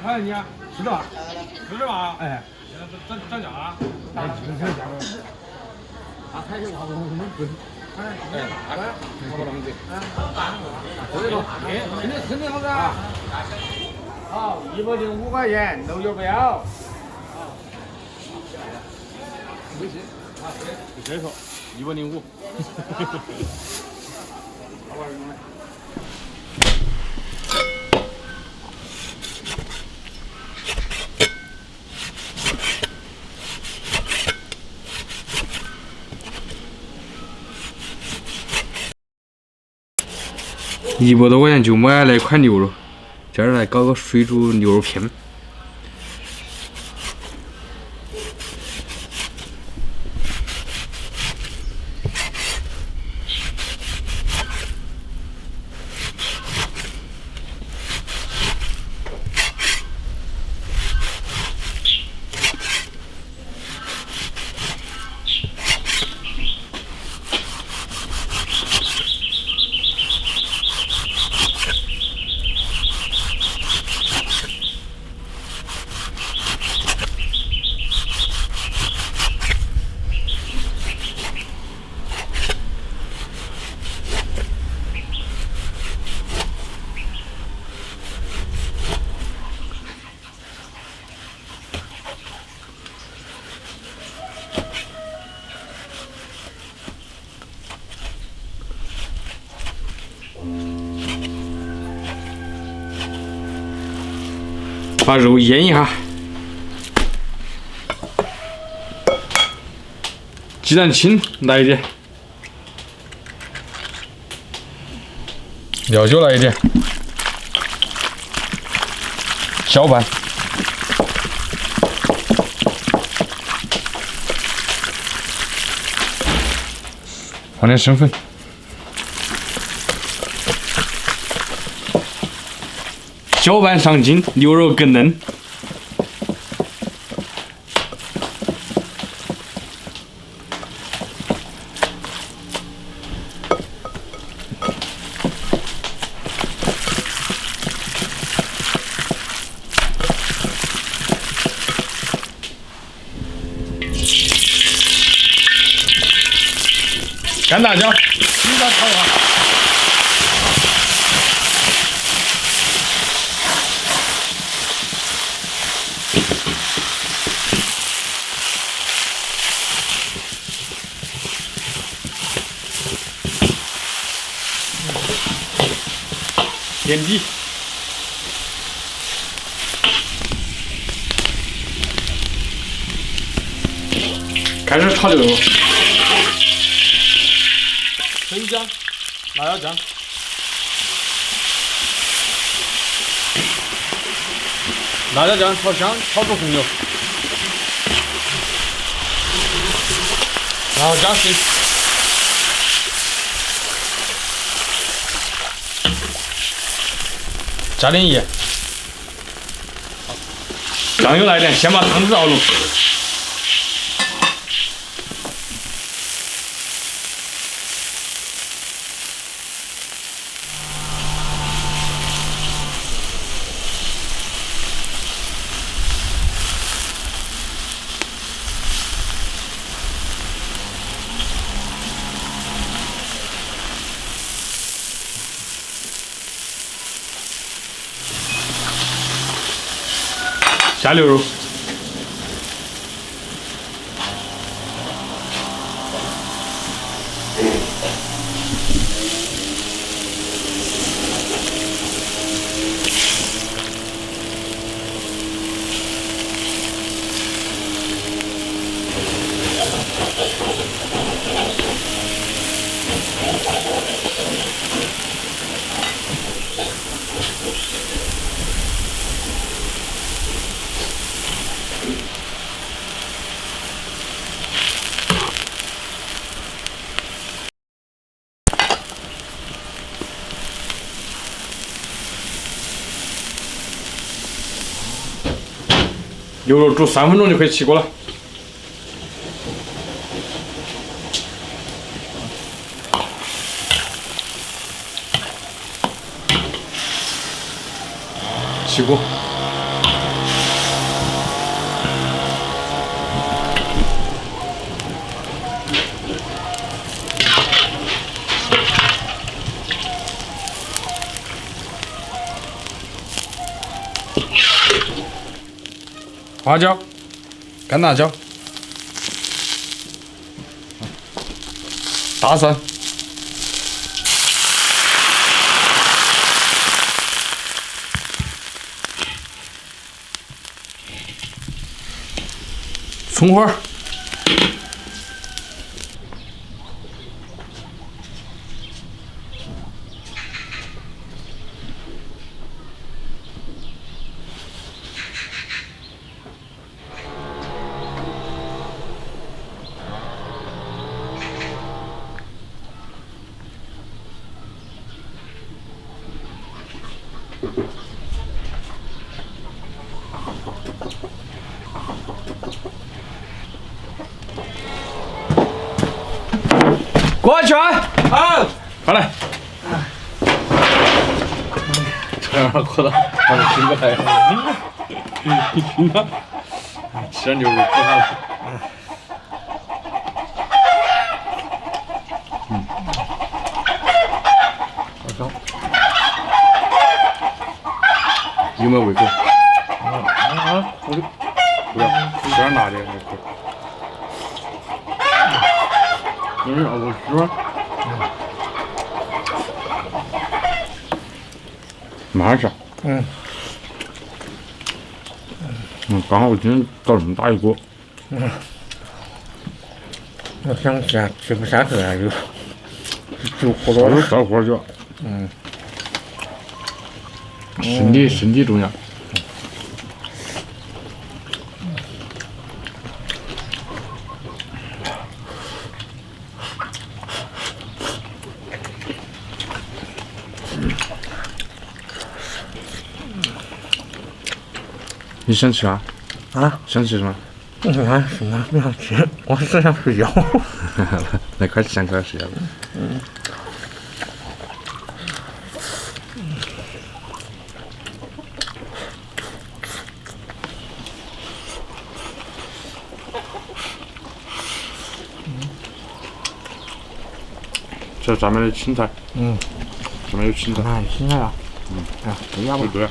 好像你啊，是的吧？是吧？哎，现在涨价了。哎，就是这价格。啊，还有话我们滚。哎，大概差不多这。这个，肯定好噻。好，105块钱，漏油不要。微信啊，对，就这个105。好玩用的。100多块钱就买了一块牛肉，今儿来搞个水煮牛肉片。把肉腌一下，鸡蛋清来一点，料酒来一点，小拌，放点生粉。搅拌上劲，牛肉更嫩。干辣椒，鸡蛋炒一下。点底，开始炒牛肉，生姜、辣椒酱、辣椒酱炒香，炒出红油，然后加水。加点盐，酱油来点，先把汤汁熬入。下牛肉，牛肉煮3分钟就可以起锅了。起锅。花椒、干辣椒、大蒜、葱花。过去啊！好，快来。这样过来，把你请过来。吃点牛肉补他了。好香。有没有胃口？我的不要，有点辣的还可以。我吃。慢点吃。刚好我今天搞这么大一锅。我想吃不下去了，就活多了。再活就。身体重要。你想吃啥？啊？想吃什么？我想吃呢，不想吃，我只想睡觉。那快先快睡觉吧。这上面的青菜。上面有青菜。哎，青菜啊。哎，对呀，对。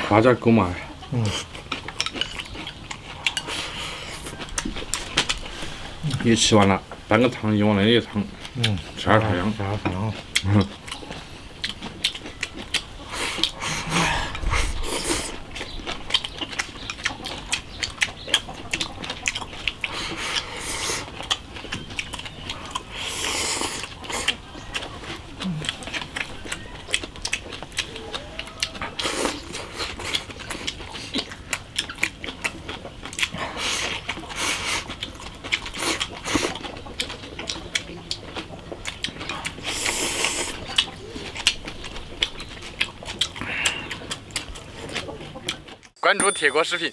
花椒够嘛？一吃完了，拌个汤一往那里一躺，吃点太阳。吃点太阳。关注铁锅食品。